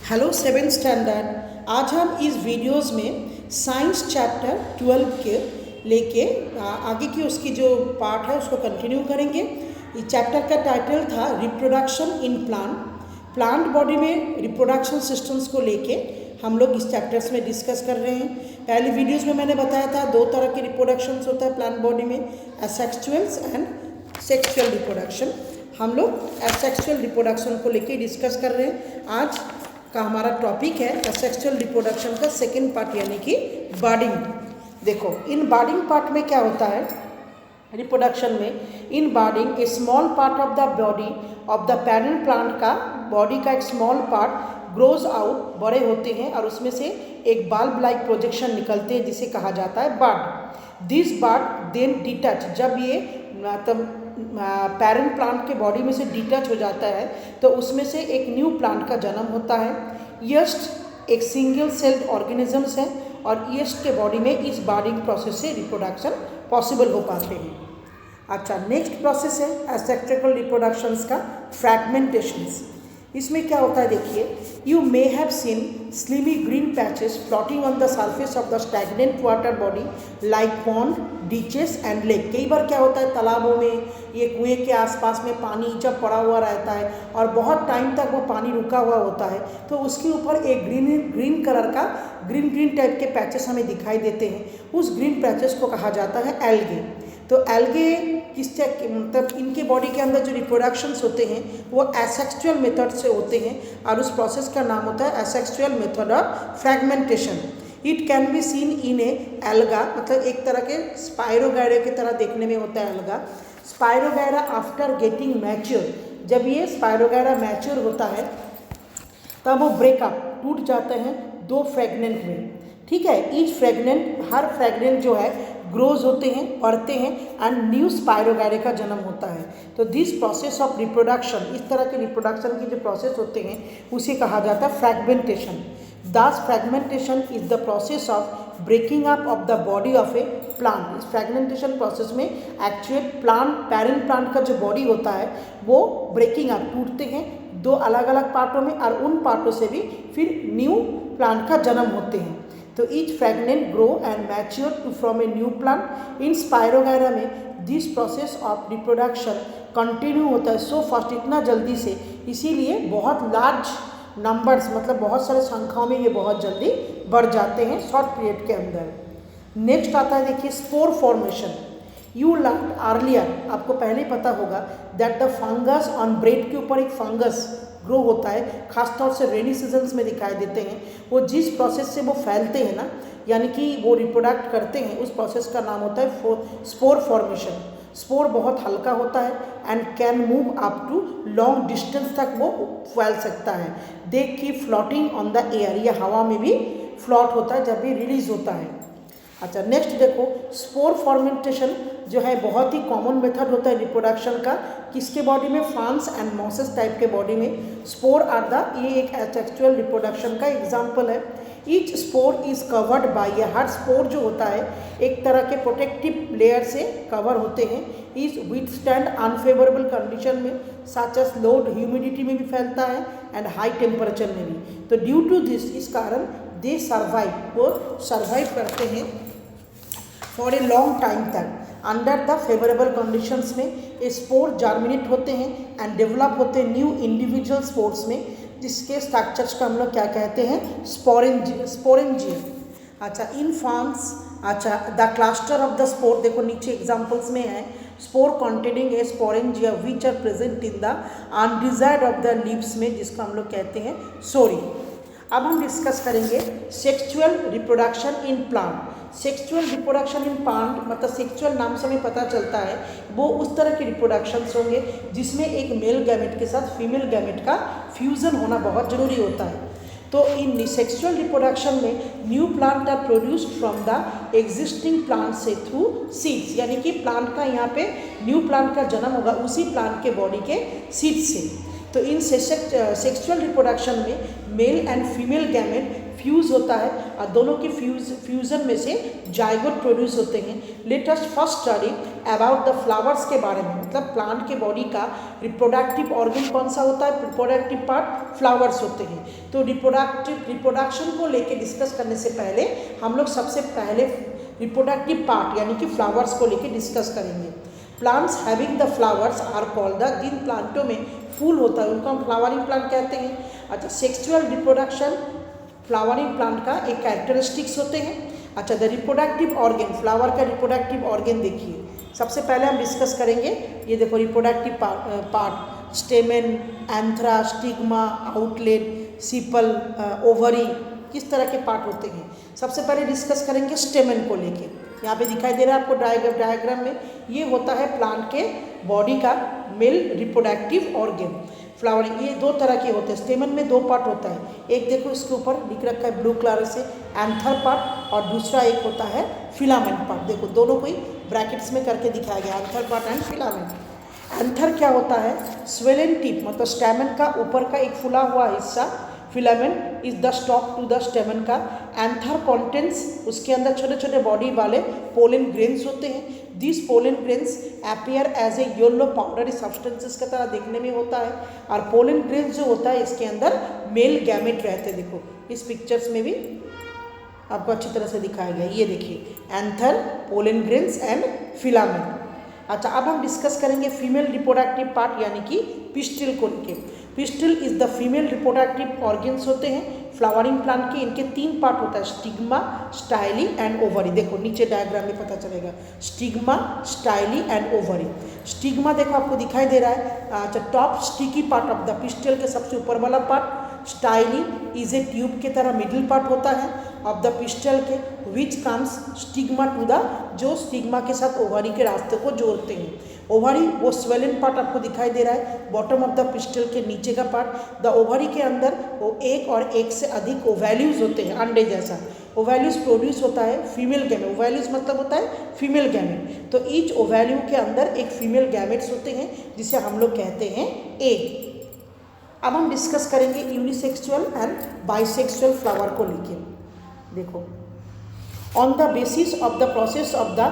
Hello seventh standard. आज हम इस वीडियोस में साइंस चैप्टर 12 के लेके आगे की उसकी जो पार्ट है उसको कंटिन्यू करेंगे। इस चैप्टर का टाइटल था रिप्रोडक्शन इन प्लांट बॉडी में रिप्रोडक्शन सिस्टम्स को लेके हम लोग इस चैप्टर्स में डिस्कस कर रहे हैं। पहले वीडियोस में मैंने बताया था दो तरह के रिप्रोडक्शंस होता है प्लांट बॉडी में, एसेक्सुअल्स एंड सेक्सुअल रिप्रोडक्शन। हम लोग एसेक्सुअल रिप्रोडक्शन को लेके डिस्कस कर रहे हैं। आज का हमारा टॉपिक है एसेक्सुअल रिप्रोडक्शन का सेकेंड पार्ट यानी कि बर्डिंग। देखो इन बर्डिंग पार्ट में क्या होता है रिप्रोडक्शन में, in budding a small part of the body of the parent plant का बॉडी का एक स्मॉल पार्ट ग्रोज आउट, बड़े होते हैं और उसमें से एक बल्ब लाइक प्रोजेक्शन निकलते हैं जिसे कहा जाता है bird. This bird then detach, जब ये मतलब पेरेंट प्लांट के बॉडी में से डिटैच हो जाता है तो उसमें से एक न्यू प्लांट का जन्म होता है। यस्ट एक सिंगल सेल्ड ऑर्गेनिजम्स है और यस्ट के बॉडी में इस बर्डिंग प्रोसेस से रिप्रोडक्शन पॉसिबल हो पाते हैं। अच्छा, नेक्स्ट प्रोसेस है एसेक्सुअल रिप्रोडक्शंस का फ्रैगमेंटेशंस। इसमें क्या होता है देखिए, you may have seen slimy green patches floating on the surface of the stagnant water body like pond, ditches and lake. कई बार क्या होता है तालाबों में, ये कुएं के आसपास में पानी जब पड़ा हुआ रहता है और बहुत टाइम तक वो पानी रुका हुआ होता है तो उसके ऊपर एक ग्रीन कलर का ग्रीन टाइप के पैचेस हमें दिखाई देते हैं। उस ग्रीन पैचेस को कहा जाता है एल्गे। तो एल्गे किस मतलब इनके बॉडी के अंदर जो रिप्रोडक्शंस होते हैं वो एसेक्सुअल मेथड से होते हैं और उस प्रोसेस का नाम होता है asexual method of fragmentation. It can be seen in A alga, मतलब एक तरह के स्पाइरोगैरा की तरह देखने में होता है एल्गा। स्पाइरोगैरा आफ्टर गेटिंग मैच्योर, जब ये स्पाइरोगैरा मैच्योर होता है तब वो ब्रेकअप टूट जाते हैं दो फ्रेगनेंट में। ठीक है, ईच फ्रेगनेंट, हर फ्रेगनेंट जो है ग्रोज होते हैं, बढ़ते हैं एंड न्यू स्पाइरोगैरा का जन्म होता है। तो दिस प्रोसेस ऑफ रिप्रोडक्शन, इस तरह के रिप्रोडक्शन की जो प्रोसेस होते हैं उसे कहा जाता है fragmentation. Thus fragmentation is the process of breaking up of the body of a plant। इस फ्रैगमेंटेशन प्रोसेस में एक्चुअल पेरेंट प्लांट का जो बॉडी होता है वो ब्रेकिंग अप, टूटते हैं दो अलग अलग पार्टों में और उन पार्टों से भी फिर न्यू प्लांट का जन्म होते हैं। तो each fragment grow and mature to from a new plant. In Spirogyra में this process of reproduction continue होता है सो फास्ट, इतना जल्दी से, इसीलिए बहुत लार्ज नंबर्स, मतलब बहुत सारे संख्याओं में ये बहुत जल्दी बढ़ जाते हैं शॉर्ट पीरियड के अंदर। नेक्स्ट आता है देखिए spore formation. You learn earlier, आपको पहले ही पता होगा that the fungus on bread के ऊपर एक फंगस ग्रो होता है, खासतौर से रेनी सीजन्स में दिखाई देते हैं। वो जिस प्रोसेस से वो फैलते हैं ना, यानी कि वो रिप्रोडक्ट करते हैं, उस प्रोसेस का नाम होता है स्पोर फॉर्मेशन। स्पोर बहुत हल्का होता है and can move up to long distance तक वो फैल सकता है। They keep floating on the air, या हवा में भी फ्लॉट होता है जब भी रिलीज होता है। अच्छा, नेक्स्ट देखो स्पोर फॉर्मेंटेशन जो है बहुत ही कॉमन मेथड होता है रिप्रोडक्शन का। किसके बॉडी में? फॉन्स एंड मॉसेस टाइप के बॉडी में स्पोर आर द, ये एक एसेक्सुअल रिप्रोडक्शन का एग्जाम्पल है। Each spore is covered by, her spore जो होता है एक तरह के प्रोटेक्टिव लेयर से कवर होते हैं। इज विथस्टैंड अनफेवरेबल कंडीशन में सच एज लोड, ह्यूमिडिटी में भी फैलता है एंड हाई टेम्परेचर में भी। तो ड्यू टू दिस, इस कारण दे सर्वाइव, वो सर्वाइव करते हैं फॉर ए लॉन्ग टाइम तक अंडर द फेवरेबल कंडीशंस में। ये स्पोर जर्मिनेट होते हैं एंड डेवलप होते हैं न्यू इंडिविजुअल स्पोर्स में, जिसके स्ट्रक्चर्स को हम लोग क्या कहते हैं? स्पोरेंजियम। अच्छा, इन फॉर्म्स, अच्छा the cluster of the spore, देखो नीचे एग्जांपल्स में है spore containing a sporangia which are present in the undesired of the leaves में, जिसको हम लोग कहते हैं सोरी। अब हम डिस्कस करेंगे sexual reproduction in plant. Sexual reproduction in plant मतलब सेक्सुअल नाम से हमें पता चलता है वो उस तरह के रिप्रोडक्शंस होंगे जिसमें एक मेल गैमेट के साथ फीमेल गैमेट का फ्यूजन होना बहुत जरूरी होता है। तो इन सेक्सुअल रिप्रोडक्शन में new plant are produced from the existing plant से थ्रू सीड्स, यानी कि प्लांट का यहाँ पे न्यू प्लांट का जन्म होगा उसी प्लांट के बॉडी के सीड से। तो इन सेक्सुअल रिप्रोडक्शन में male and female gamete fuse होता है और दोनों के फ्यूजन में से जाइगोट प्रोड्यूस होते हैं। Let us first study about the flowers के बारे में, मतलब प्लांट के बॉडी का रिप्रोडक्टिव ऑर्गन कौन सा होता है, रिप्रोडक्टिव पार्ट फ्लावर्स होते हैं। तो रिप्रोडक्शन को लेके डिस्कस करने से पहले हम लोग सबसे पहले रिप्रोडक्टिव पार्ट यानी कि फ्लावर्स को लेके डिस्कस करेंगे। Plants having the flowers are called the, जिन प्लांटों में फूल होता है उनको हम फ्लावरिंग प्लांट कहते हैं। अच्छा, सेक्सुअल रिप्रोडक्शन फ्लावरिंग प्लांट का एक कैरेक्टरिस्टिक्स होते हैं। अच्छा, द रिप्रोडक्टिव ऑर्गन, फ्लावर का रिप्रोडक्टिव ऑर्गन देखिए, सबसे पहले हम डिस्कस करेंगे। ये देखो reproductive part, stamen, anther, stigma, outlet, sepal, ovary, किस तरह के पार्ट होते हैं। सबसे पहले डिस्कस करेंगे स्टेमेन को लेके। यहाँ पे दिखाई दे रहा है आपको डायग्राम में, ये होता है प्लांट के बॉडी का मेल रिप्रोडक्टिव ऑर्गन। फ्लावरिंग ये दो तरह के होते हैं, स्टेमन में दो पार्ट होता है, एक देखो इसके ऊपर लिख रखा है ब्लू कलर से एंथर पार्ट, और दूसरा एक होता है फिलामेंट पार्ट। देखो दोनों को ही ब्रैकेट्स में करके दिखाया गया, anther part and filament. Anther क्या होता है, स्वेलन टिप, मतलब स्टेमन का ऊपर का एक फुला हुआ हिस्सा। Filament is the stalk to the stamen का। एंथर कॉन्टेंट्स, उसके अंदर छोटे छोटे बॉडी वाले पोलन ग्रेन्स होते हैं। This pollen grains appear as a yellow powdery substances की तरह देखने में होता है। और पोलन ग्रेन्स जो होता है इसके अंदर मेल गैमेट रहते हैं। देखो इस पिक्चर्स में भी आपको अच्छी तरह से दिखाया गया, ये देखिए anther, pollen grains and filament. अच्छा, अब हम डिस्कस करेंगे फीमेल रिप्रोडक्टिव पार्ट यानी कि पिस्टिल को लेके। Pistil is the female reproductive organs होते हैं फ्लावरिंग प्लांट के। इनके तीन पार्ट होता है, स्टिग्मा, स्टाइली एंड ओवरी। देखो नीचे डायग्राम में पता चलेगा, stigma, styli and ovary. Stigma देखो आपको दिखाई दे रहा है, अच्छा top sticky part of the pistil के सबसे ऊपर वाला part. Styli is a tube के तरह मिडिल पार्ट होता है ऑफ द पिस्टल के, which comes stigma to the, जो स्टिग्मा के साथ ओवरी के रास्ते को जोड़ते हैं। ओवरी वो स्वेलन पार्ट आपको दिखाई दे रहा है बॉटम ऑफ द पिस्टल के नीचे का पार्ट। द ओवरी के अंदर वो एक और एक से अधिक ओवैल्यूज होते हैं, अंडे जैसा। ओवैल्यूज प्रोड्यूस होता है फीमेल गैमेट, ओवैल्यूज मतलब होता है फीमेल गैमेट। तो ईच ओवैल्यू के अंदर एक फीमेल गैमेट्स होते हैं जिसे हम लोग कहते हैं एग। अब हम डिस्कस करेंगे यूनिसेक्सुअल एंड बाइसेक्सुअल फ्लावर को लेके। देखो, on the basis of the process of the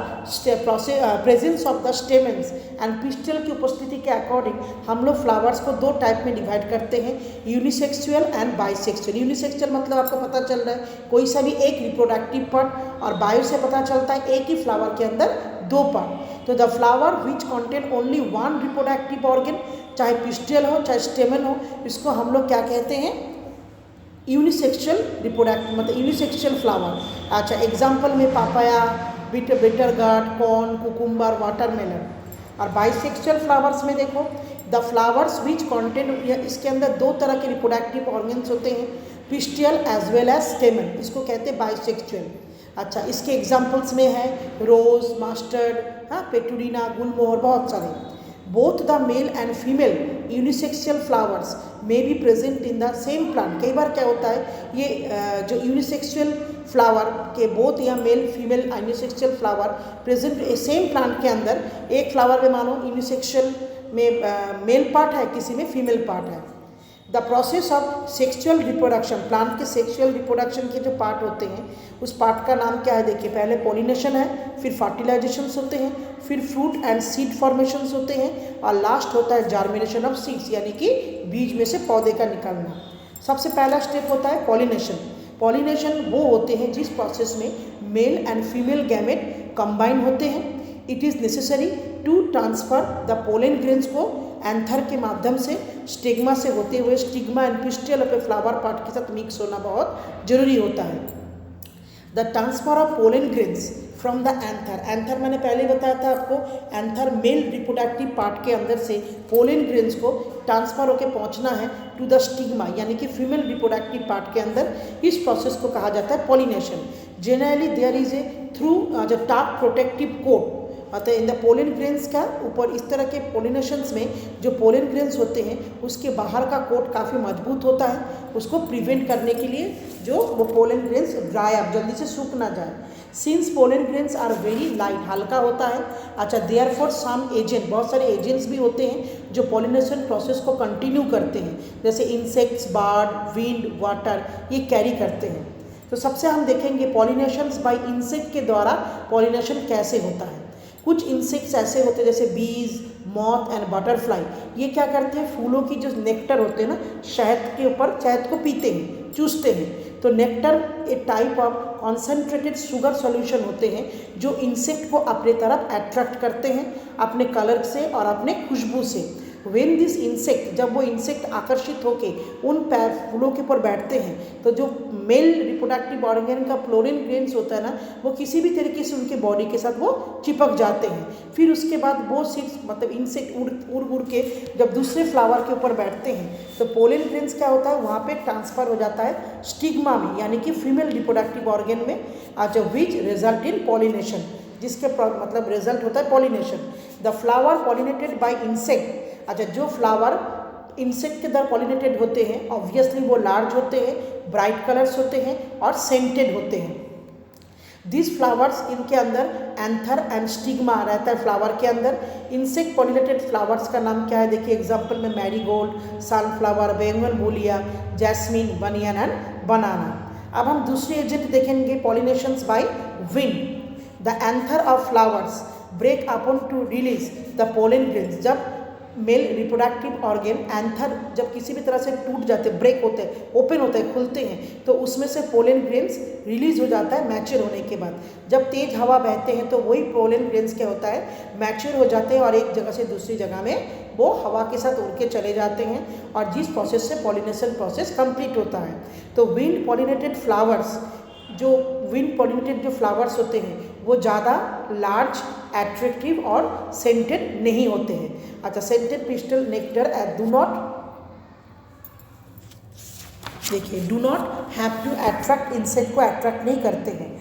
presence of the stamens and pistol की उपस्थिति के अकॉर्डिंग हम लोग फ्लावर्स को दो टाइप में डिवाइड करते हैं, यूनिसेक्सुअल एंड बाइसेक्सुअल। यूनिसेक्सुअल मतलब आपको पता चल रहा है कोई सा भी एक रिप्रोडक्टिव पार्ट, और बायो से पता चलता है एक ही फ्लावर के अंदर दो पार्ट। तो the flower which contain only one reproductive organ, चाहे पिस्टल हो चाहे स्टेमन हो, इसको हम लोग क्या कहते हैं, यूनिसेक्सुअल रिप्रोडक्टिव, मतलब यूनिसेक्सुअल फ्लावर। अच्छा, एग्जाम्पल में papaya, bitter gourd, corn, cucumber, watermelon. और बाइसेक्सुअल फ्लावर्स में देखो, द फ्लावर्स विच कॉन्टेन, इसके अंदर दो तरह के रिप्रोडक्टिव ऑर्गन्स होते हैं, pistil as well as stamen, इसको कहते हैं बाइसेक्सुअल। अच्छा, इसके एग्जाम्पल्स में है रोज, मास्टर्ड, पेटूरिना, गुलमोहर, बहुत सारे। Both the mail and female unisexual flowers may be present in the same plant. कई बार क्या होता है, ये जो यूनिसेक्सुअल फ्लावर के बोथ या male female unisexual flower present same plant के अंदर, एक फ्लावर में मानो यूनिसेक्सुअल में मेल पार्ट है, किसी में फीमेल पार्ट है। The process of sexual reproduction, plant के सेक्सुअल रिप्रोडक्शन के जो पार्ट होते हैं उस पार्ट का नाम क्या है, देखिए पहले पॉलिनेशन है, फिर फर्टिलाइजेशंस होते हैं, फिर फ्रूट एंड सीड फॉर्मेशंस होते हैं, और लास्ट होता है जार्मिनेशन ऑफ सीड्स, यानी कि बीज में से पौधे का निकलना। सबसे पहला स्टेप होता है पॉलिनेशन। पॉलिनेशन वो होते हैं जिस प्रोसेस में male and female gamete combine होते हैं। It is necessary to transfer the pollen grains को एंथर के माध्यम से स्टिग्मा से होते हुए स्टिग्मा एंड पिस्टल अपने फ्लावर पार्ट के साथ मिक्स होना बहुत जरूरी होता है। The transfer of pollen grains from the anther, anther मैंने पहले बताया था आपको, एंथर मेल रिप्रोडक्टिव पार्ट के अंदर से पोलन ग्रेन्स को ट्रांसफर होकर पहुंचना है टू द स्टिग्मा, यानी कि फीमेल रिप्रोडक्टिव पार्ट के अंदर। इस प्रोसेस को कहा जाता है pollination. Generally there is a through जो टॉप प्रोटेक्टिव कोट, अतः इन द पोलन ग्रेन्स का ऊपर इस तरह के पोलिनेशंस में जो पोलन ग्रेन्स होते हैं उसके बाहर का कोट काफ़ी मजबूत होता है, उसको प्रिवेंट करने के लिए जो वो पोलन ग्रेन्स ड्राई अप, जल्दी से सूख ना जाए। Since pollen grains are very light, हल्का होता है। अच्छा, देयर फॉर सम एजेंट, बहुत सारे एजेंट्स भी होते हैं जो पोलिनेशन प्रोसेस को कंटिन्यू करते हैं, जैसे इंसेक्ट्स, बर्ड, विंड, वाटर, ये कैरी करते हैं। तो सबसे हम देखेंगे पॉलिनेशंस बाय इंसेक्ट के द्वारा पॉलिनेशन कैसे होता है। कुछ इंसेक्ट्स ऐसे होते हैं जैसे बीज, मॉथ एंड बटरफ्लाई, ये क्या करते हैं, फूलों की जो नेक्टर होते हैं ना, शहद के ऊपर शहद को पीते हैं, चूसते हैं। तो नेक्टर एक type of concentrated sugar solution होते हैं जो इंसेक्ट को अपने तरफ अट्रैक्ट करते हैं अपने कलर से और अपने खुशबू से। वेन दिस इंसेक्ट, जब वो इंसेक्ट आकर्षित होके उन फूलों के ऊपर बैठते हैं तो जो मेल रिप्रोडक्टिव ऑर्गन का पोलन ग्रेन्स होता है ना, वो किसी भी तरीके से उनके बॉडी के साथ वो चिपक जाते हैं। फिर उसके बाद वो सीड्स मतलब इंसेक्ट उड़ के जब दूसरे फ्लावर के ऊपर बैठते हैं तो पोलन ग्रेन्स क्या होता है, वहाँ पे ट्रांसफ़र हो जाता है स्टिग्मा में, यानी कि फीमेल रिप्रोडक्टिव ऑर्गन में, विच रिजल्ट इन पॉलिनेशन, जिसके मतलब रिजल्ट होता है pollination. The flower pollinated bye insect, जो फ्लावर इंसेक्ट के द्वारा पॉलिनेटेड होते हैं ऑब्वियसली वो लार्ज होते हैं, ब्राइट कलर्स होते हैं और सेंटेड होते हैं। दिस फ्लावर्स, इनके अंदर एंथर एंड स्टिग्मा रहता है फ्लावर के अंदर। इंसेक्ट पॉलिनेटेड फ्लावर्स का नाम क्या है, देखिए एग्जांपल में marigold, sunflower, bougainvillea, jasmine, banyan and banana. अब हम दूसरी एजेंट देखेंगे, pollinations by wind. The anther of flowers break upon to release the pollen grains, जब मेल रिप्रोडक्टिव ऑर्गन एंथर जब किसी भी तरह से टूट जाते, ब्रेक होते हैं, ओपन होते हैं, खुलते हैं, तो उसमें से पोलन ग्रेन्स रिलीज हो जाता है मैच्योर होने के बाद। जब तेज हवा बहते हैं तो वही पोलन ग्रेन्स क्या होता है, मैच्योर हो जाते हैं और एक जगह से दूसरी जगह में वो हवा के साथ उड़ के चले जाते हैं, और जिस प्रोसेस से पॉलिनेशन प्रोसेस कंप्लीट होता है। तो विंड पॉलिनेटेड फ्लावर्स, जो विंड पॉलिनेटेड जो फ्लावर्स होते हैं वो ज़्यादा लार्ज, एट्रैक्टिव और सेंटेड नहीं होते हैं। Scented pistil nectar do not, देखिए, do not have to attract, insect को अट्रैक्ट नहीं करते हैं।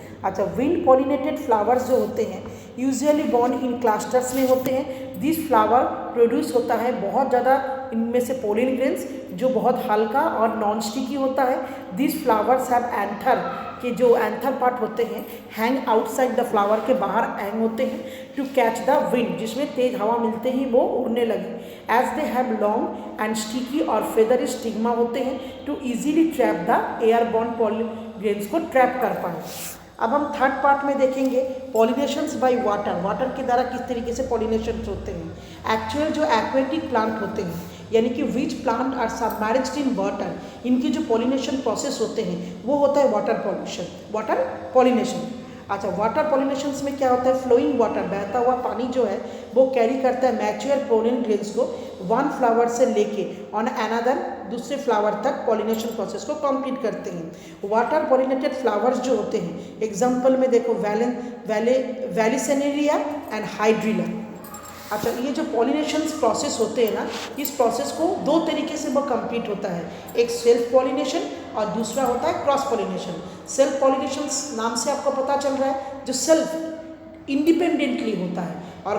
विंड पॉलिनेटेड फ्लावर्स जो होते हैं यूजुअली बॉर्न इन क्लस्टर्स में होते हैं। दिस फ्लावर प्रोड्यूस होता है बहुत ज़्यादा इनमें से पोलन ग्रेन्स जो बहुत हल्का और नॉन स्टिकी होता है। दिस फ्लावर्स हैव एंथर, के जो एंथर पार्ट होते हैं हैंग आउटसाइड द फ्लावर के बाहर हैंग होते हैं टू कैच द विंड, जिसमें तेज हवा मिलते ही वो उड़ने लगे। As they have long and sticky और फेदर स्टिग्मा होते हैं to easily trap the airborne pollen grains को ट्रैप कर पाए। अब हम थर्ड पार्ट में देखेंगे पॉलिनेशंस बाय वाटर, वाटर के द्वारा किस तरीके से पॉलिनेशंस होते हैं। एक्चुअल जो एक्वेटिक प्लांट होते हैं, यानी कि which plant are submerged in water, इनकी जो पॉलिनेशन प्रोसेस होते हैं वो होता है वाटर पॉलिनेशन। वाटर पॉलिनेशंस में क्या होता है, फ्लोइंग वाटर, बहता हुआ पानी जो है वो कैरी करता है मैच्योर पोलन ग्रेन्स को वन फ्लावर से लेके ऑन अनदर, दूसरे फ्लावर तक पॉलिनेशन प्रोसेस को कंप्लीट करते हैं। वाटर पॉलिनेटेड फ्लावर्स जो होते हैं, एग्जांपल में देखो वैलिसेनेरिया एंड हाइड्रिला। ये जो पॉलिनेशंस प्रोसेस होते हैं ना, इस प्रोसेस को दो तरीके से वो कंप्लीट होता है, एक सेल्फ पॉलिनेशन और दूसरा होता है क्रॉस पॉलिनेशन। सेल्फ पॉलिनेशन नाम से आपको पता चल रहा है जो सेल्फ इंडिपेंडेंटली होता है, और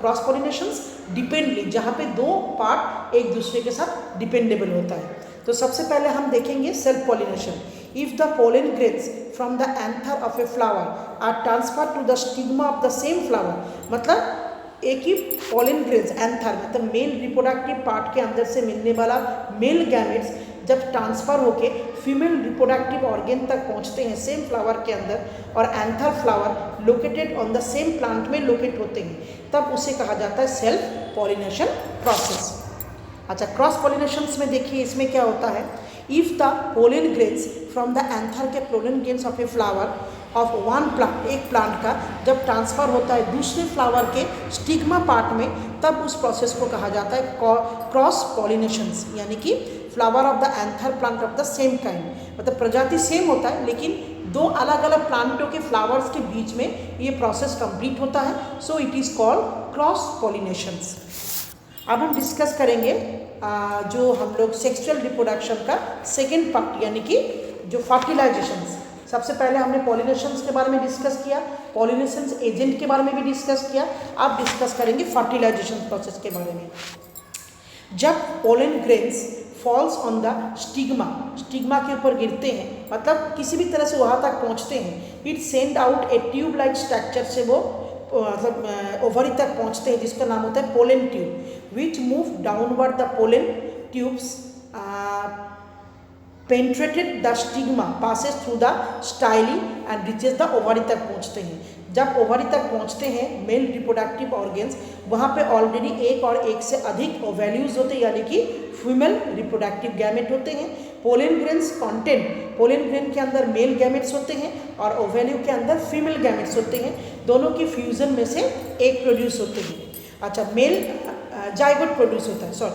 क्रॉस पॉलिनेशंस डिपेंडली, जहाँ पे दो पार्ट एक दूसरे के साथ डिपेंडेबल होता है। तो सबसे पहले हम देखेंगे self pollination. If the pollen grains from the anther of a flower are transfer to the stigma of the same flower, मतलब एक ही पोलन ग्रेन्स एंथर मतलब मेल रिप्रोडक्टिव पार्ट के अंदर से मिलने वाला मेल गैमेट्स जब ट्रांसफ़र होके फीमेल रिप्रोडक्टिव ऑर्गन तक पहुंचते हैं सेम फ्लावर के अंदर, और anther flower located on the same plant में लोकेट होते हैं, तब उसे कहा जाता है self pollination process. Cross pollinations में देखिए इसमें क्या होता है, if the pollen grains from the anther के pollen grains of a flower of one plant, एक प्लांट का जब ट्रांसफ़र होता है दूसरे फ्लावर के स्टिग्मा पार्ट में, तब उस प्रोसेस को कहा जाता है क्रॉस पॉलिनेशंस, यानी कि flower of the anther plant of the same kind, मतलब प्रजाति सेम होता है लेकिन दो अलग अलग प्लांटों के फ्लावर्स के बीच में ये प्रोसेस कंप्लीट होता है, so it is called cross pollinations. अब हम डिस्कस करेंगे जो हम लोग सेक्सुअल रिप्रोडक्शन का सेकेंड पार्ट, यानी कि जो फर्टिलाइजेशंस। सबसे पहले हमने पॉलिनेशंस के बारे में डिस्कस किया, पॉलिनेशंस एजेंट के बारे में भी डिस्कस किया, अब डिस्कस करेंगे फर्टिलाइजेशन प्रोसेस के बारे में। जब pollen grains falls on the stigma के ऊपर गिरते हैं, मतलब किसी भी तरह से वहाँ तक पहुँचते हैं, it send out A tube like structure से वो मतलब ओवरी तक पहुँचते हैं, जिसका नाम होता है pollen tube, which move downward the pollen tubes penetrated the stigma, passes through the style and reaches the ovary तक पहुँचते हैं। जब ओवरी तक पहुंचते हैं मेल रिप्रोडक्टिव ऑर्गेन्स, वहाँ पे ऑलरेडी एक और एक से अधिक ओवैल्यूज होते हैं, यानी कि फीमेल रिप्रोडक्टिव गैमेट होते हैं। Pollen grains content, pollen grain के अंदर मेल गैमेट्स होते हैं और ओवैल्यू के अंदर फीमेल गैमेट्स होते हैं। दोनों की फ्यूजन में से एक प्रोड्यूस होते हैं। अच्छा, मेल जाइगोट प्रोड्यूस होता है, sorry,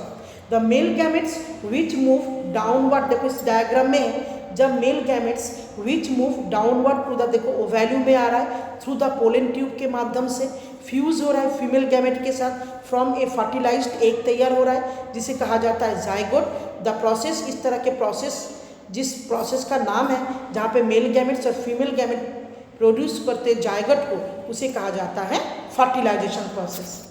the male gametes which move downward, देखो इस डायग्राम में जब male gametes which move downward to the, देखो ओवैल्यू में आ रहा है थ्रू द पोलन ट्यूब के माध्यम से फ्यूज हो रहा है फीमेल गैमेट के साथ, फ्रॉम ए फर्टिलाइज्ड एग तैयार हो रहा है जिसे कहा जाता है जाइगोट। द प्रोसेस, इस तरह के प्रोसेस, जिस प्रोसेस का नाम है जहाँ पे मेल गैमेट्स और फीमेल गैमेट प्रोड्यूस करते जाइगोट को, उसे कहा जाता है फर्टिलाइजेशन प्रोसेस।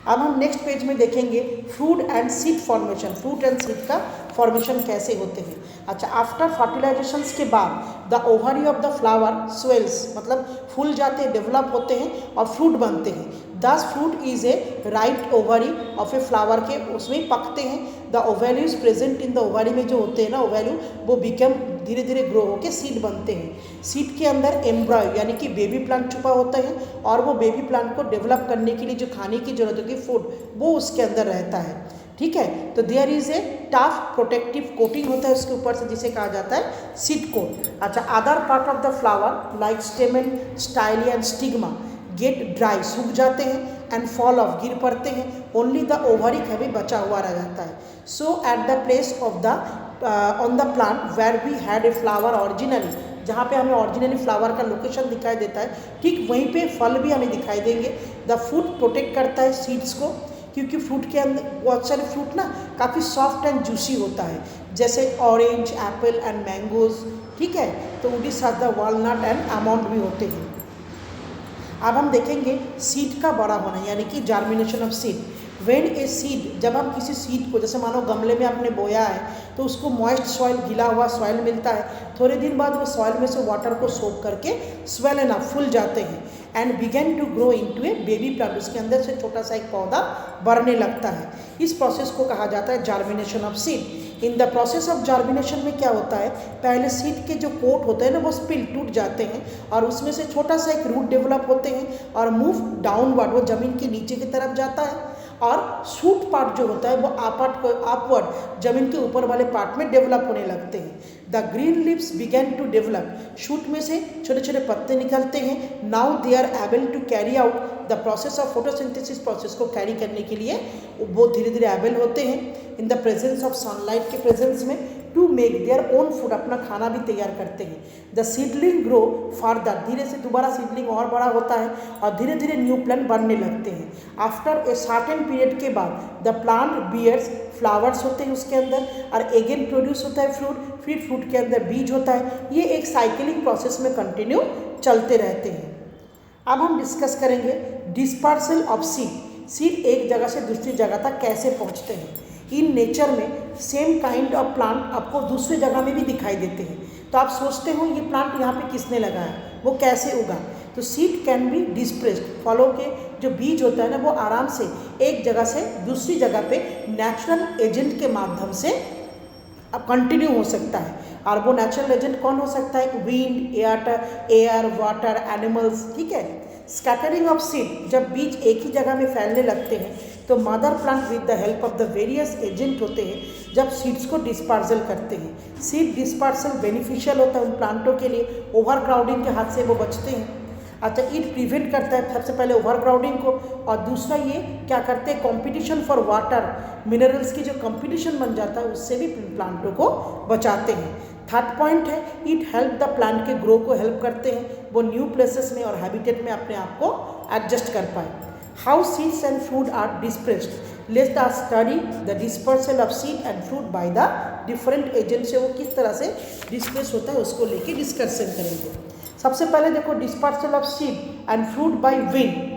अब हम नेक्स्ट पेज में देखेंगे fruit and seed formation, fruit and seed का फॉर्मेशन कैसे होते हैं। अच्छा, आफ्टर फर्टिलाइजेशन के बाद the ovary of the flower swells, मतलब फूल जाते हैं, डेवलप होते हैं और फ्रूट बनते हैं। Thus fruit is a right ovary of a flower, के उसमें पकते हैं। The ovules present in the ovary में जो होते हैं ना ओवैल्यू, वो बिकम धीरे धीरे ग्रो होकर सीड बनते हैं। सीड के अंदर एम्ब्रॉय यानी कि बेबी प्लांट छुपा होता है और वो बेबी प्लांट को डेवलप करने के लिए जो खाने की जरूरत होती है फूड, वो उसके अंदर रहता है। ठीक है, तो there is a tough protective coating होता है उसके ऊपर से, जिसे कहा जाता है सीड कोट। अच्छा, other part of the flower like stamen, style and stigma get dry, सूख जाते हैं, एंड फॉल ऑफ, गिर पड़ते हैं। ओनली द ओवरी कभी बचा हुआ रह जाता है। So at the place of the on the plant where we had a flower originally, जहाँ पे हमें ऑरिजिनली फ्लावर का लोकेशन दिखाई देता है, ठीक वहीं पे फल भी हमें दिखाई देंगे। द फ्रूट प्रोटेक्ट करता है सीड्स को, क्योंकि फ्रूट के अंदर बहुत सारे फ्रूट ना काफ़ी सॉफ्ट एंड जूसी होता है, जैसे ऑरेंज, एप्पल एंड मैंगोज। ठीक है, तो उडी साथ द वॉलनट एंड आमंड भी होते हैं। अब हम देखेंगे सीड का बड़ा होना, यानी कि germination of seed. When a seed, जब हम किसी सीड को, जैसे मानो गमले में आपने बोया है तो उसको मॉइस्ट सॉइल, गीला हुआ सॉइल मिलता है, थोड़े दिन बाद वो सॉइल में से वाटर को सोक करके स्वेलन अप, फूल जाते हैं, and begin to grow into a baby plant, उसके अंदर से छोटा सा एक पौधा बढ़ने लगता है। इस प्रोसेस को कहा जाता है germination of seed. In the process of germination में क्या होता है, पहले सीड के जो कोट होते हैं ना वो स्पिल, टूट जाते हैं और उसमें से छोटा सा एक रूट डेवलप होते हैं और मूव डाउनवर्ड, वो जमीन के नीचे की तरफ जाता है, और शूट पार्ट जो होता है वो अपवर्ड, जमीन के ऊपर वाले पार्ट में डेवलप होने लगते हैं। The green leaves begin to develop, shoot में से छोटे छोटे पत्ते निकलते हैं। Now they are able to carry out the process of photosynthesis, process को कैरी करने के लिए वो धीरे धीरे एबल होते हैं। In the presence of sunlight के प्रेजेंस में to make their own food, अपना खाना भी तैयार करते हैं। द सीडलिंग ग्रो फर्दर, धीरे से दोबारा सीडलिंग और बड़ा होता है और धीरे धीरे न्यू प्लांट बनने लगते हैं। आफ्टर ए सर्टेन पीरियड के बाद द प्लांट बियर्स, फ्लावर्स होते हैं उसके अंदर, और अगेन प्रोड्यूस होता है फ्रूट, फिर फ्रूट के अंदर बीज होता है। ये एक साइकिलिंग प्रोसेस में कंटिन्यू चलते रहते हैं। अब हम डिस्कस करेंगे डिस्पर्सल ऑफ सीड। सीड एक जगह से दूसरी जगह तक कैसे पहुँचते हैं। इन नेचर में सेम काइंड ऑफ प्लांट आपको दूसरी जगह में भी दिखाई देते हैं, तो आप सोचते हो ये प्लांट यहाँ पे किसने लगाया, वो कैसे उगा। तो सीड कैन बी डिस्प्लेस्ड, फलों के जो बीज होता है ना वो आराम से एक जगह से दूसरी जगह पे नेचुरल एजेंट के माध्यम से अब कंटिन्यू हो सकता है। और वो नेचुरल एजेंट कौन हो सकता है, विंड, एयर, वाटर, एनिमल्स। ठीक है, स्कैटरिंग ऑफ सीड, जब बीज एक ही जगह में फैलने लगते हैं तो mother plant with the help of the various agent होते हैं जब सीड्स को डिस्पर्सल करते हैं। सीड डिस्पर्सल बेनिफिशियल होता है उन प्लांटों के लिए, ओवर क्राउडिंग के हाथ से वो बचते हैं। अच्छा, इट प्रिवेंट करता है सबसे पहले ओवर क्राउडिंग को, और दूसरा ये क्या करते हैं, कंपटीशन फॉर वाटर, मिनरल्स की जो कंपटीशन बन जाता है उससे भी प्लांटों को बचाते हैं। थर्ड पॉइंट है इट हेल्प द प्लांट के ग्रो को हेल्प करते हैं, वो न्यू प्लेसेस में और हैबिटेट में अपने आप को एडजस्ट कर पाए। How seeds and fruit are dispersed, let's the study the dispersal of seed and fruit by the different agent से वो किस तरह से डिस्पर्स होता है उसको लेके डिस्कशन करेंगे। सबसे पहले देखो dispersal of seed and fruit by wind.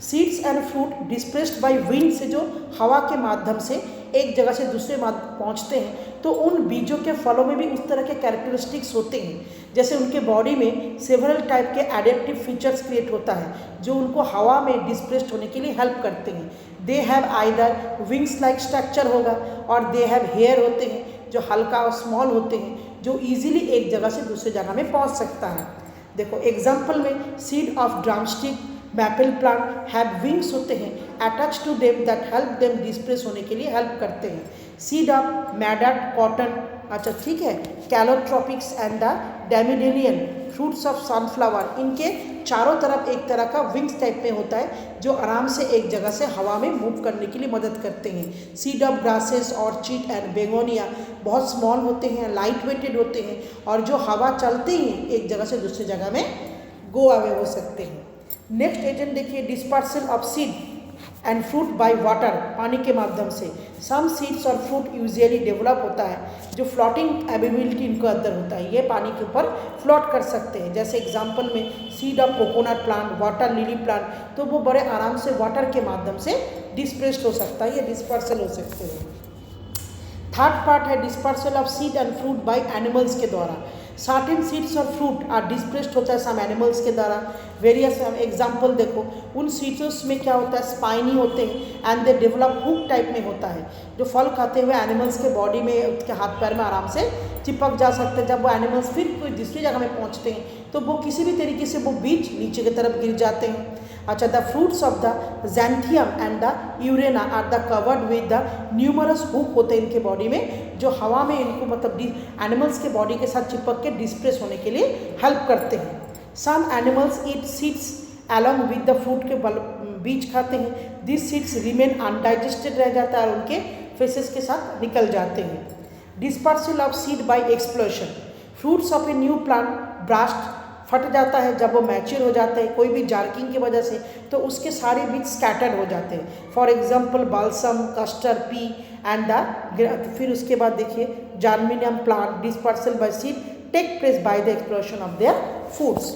Seeds and fruit displaced by wind से जो हवा के माध्यम से एक जगह से दूसरे पहुंचते हैं तो उन बीजों के फलों में भी उस तरह के कैरेक्टरिस्टिक्स होते हैं, जैसे उनके बॉडी में सेवरल टाइप के एडेप्टिव फीचर्स क्रिएट होता है जो उनको हवा में डिस्प्लेस्ड होने के लिए हेल्प करते हैं। They have either wings like structure होगा और दे हैव हेयर होते हैं जो हल्का और स्मॉल होते हैं जो ईजिली एक जगह से दूसरी जगह में पहुँच सकता है। देखो एग्जाम्पल में seed of drumstick maple plant have wings होते हैं attach to them that help them displace होने के लिए हेल्प करते हैं। सीड ऑफ मैडट कॉटन, अच्छा ठीक है, calotropis and the dandelion fruits of sunflower, इनके चारों तरफ एक तरह का विंग्स टाइप में होता है जो आराम से एक जगह से हवा में मूव करने के लिए मदद करते हैं। Seed of grasses orchid and begonia बहुत स्मॉल होते हैं, लाइट वेटेड होते हैं और जो हवा चलते ही एक जगह से दूसरी जगह में गो अवे हो सकते हैं। नेक्स्ट एजेंट देखिए dispersal of seed and fruit by water, पानी के माध्यम से। सम सीड्स और फ्रूट यूजुअली डेवलप होता है जो फ्लोटिंग एबिलिटी इनको अंदर होता है, ये पानी के ऊपर फ्लोट कर सकते हैं। जैसे एग्जांपल में seed of coconut plant, water lily plant, तो वो बड़े आराम से वाटर के माध्यम से डिस्प्लेस्ड हो सकता है, ये डिस्पर्सल हो सकते हैं। थर्ड पार्ट है dispersal of seed and fruit by animals के द्वारा। सर्टेन सीड्स और फ्रूट आर डिस्प्लेस्ड होता है सम एनिमल्स के द्वारा। वेरियस एग्जांपल देखो, उन सीड्स में क्या होता है स्पाइनी होते हैं and they develop hook type में होता है, जो फल खाते हुए एनिमल्स के बॉडी में, उसके हाथ पैर में आराम से चिपक जा सकते हैं। जब वो एनिमल्स फिर कोई दूसरी जगह में पहुंचते हैं तो वो किसी भी तरीके से वो बीज नीचे की तरफ गिर जाते हैं। अच्छा, the fruits of the xanthium and the urena are the covered with the numerous hook होते हैं इनके बॉडी में, जो हवा में इनको मतलब एनिमल्स के बॉडी के साथ चिपक के डिस्प्लेस होने के लिए हेल्प करते हैं। Some animals eat seeds along with the fruit के बीज खाते हैं। दिस सीड्स रिमेन अनडाइजेस्टेड रह जाता है और उनके फेसेस के साथ निकल जाते हैं। Dispersal of seed bye explosion, fruits of A new plant burst फट जाता है जब वो मैच्योर हो जाते हैं कोई भी जार्किंग की वजह से, तो उसके सारे बीज स्कैटर्ड हो जाते हैं। For example balsam, castor, pea and the, फिर उसके बाद देखिए geranium plant dispersal by seed take place by the explosion of their foods.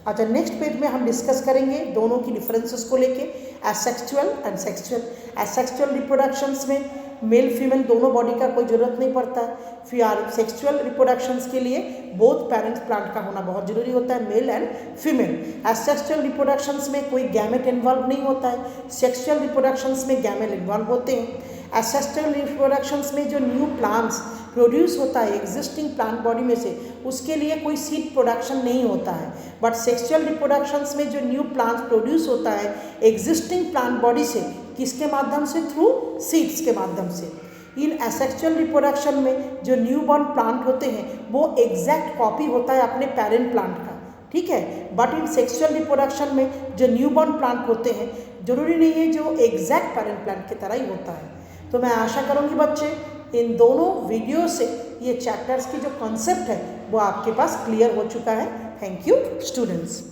अच्छा, नेक्स्ट पेज में हम डिस्कस करेंगे दोनों की डिफरेंसेस को लेके, asexual and sexual. Asexual reproductions में मेल फीमेल दोनों बॉडी का कोई ज़रूरत नहीं पड़ता है। फिर सेक्सुअल रिप्रोडक्शंस के लिए बोथ पेरेंट्स प्लांट का होना बहुत ज़रूरी होता है, mail and female. Asexual reproductions में कोई गैमेट इन्वॉल्व नहीं होता है, सेक्सुअल रिप्रोडक्शंस में गैमेट इन्वॉल्व होते हैं। एसेक्सुअल रिप्रोडक्शंस में जो न्यू प्लांट्स प्रोड्यूस होता है एग्जिस्टिंग प्लांट बॉडी में से, उसके लिए कोई सीड प्रोडक्शन नहीं होता है। बट सेक्सुअल रिप्रोडक्शंस में जो न्यू प्लांट्स प्रोड्यूस होता है एग्जिस्टिंग प्लांट बॉडी से, किसके माध्यम से? थ्रू सीड्स के माध्यम से। इन एसेक्सुअल रिप्रोडक्शन में जो न्यू बॉर्न प्लांट होते हैं वो एग्जैक्ट कॉपी होता है अपने पेरेंट प्लांट का, ठीक है। बट इन सेक्सुअल रिप्रोडक्शन में जो न्यू बॉर्न प्लांट होते हैं जरूरी नहीं है जो एग्जैक्ट पेरेंट प्लांट की तरह ही होता है। तो मैं आशा करूँगी बच्चे इन दोनों वीडियो से ये चैप्टर्स की जो कॉन्सेप्ट है वो आपके पास क्लियर हो चुका है। Thank you students.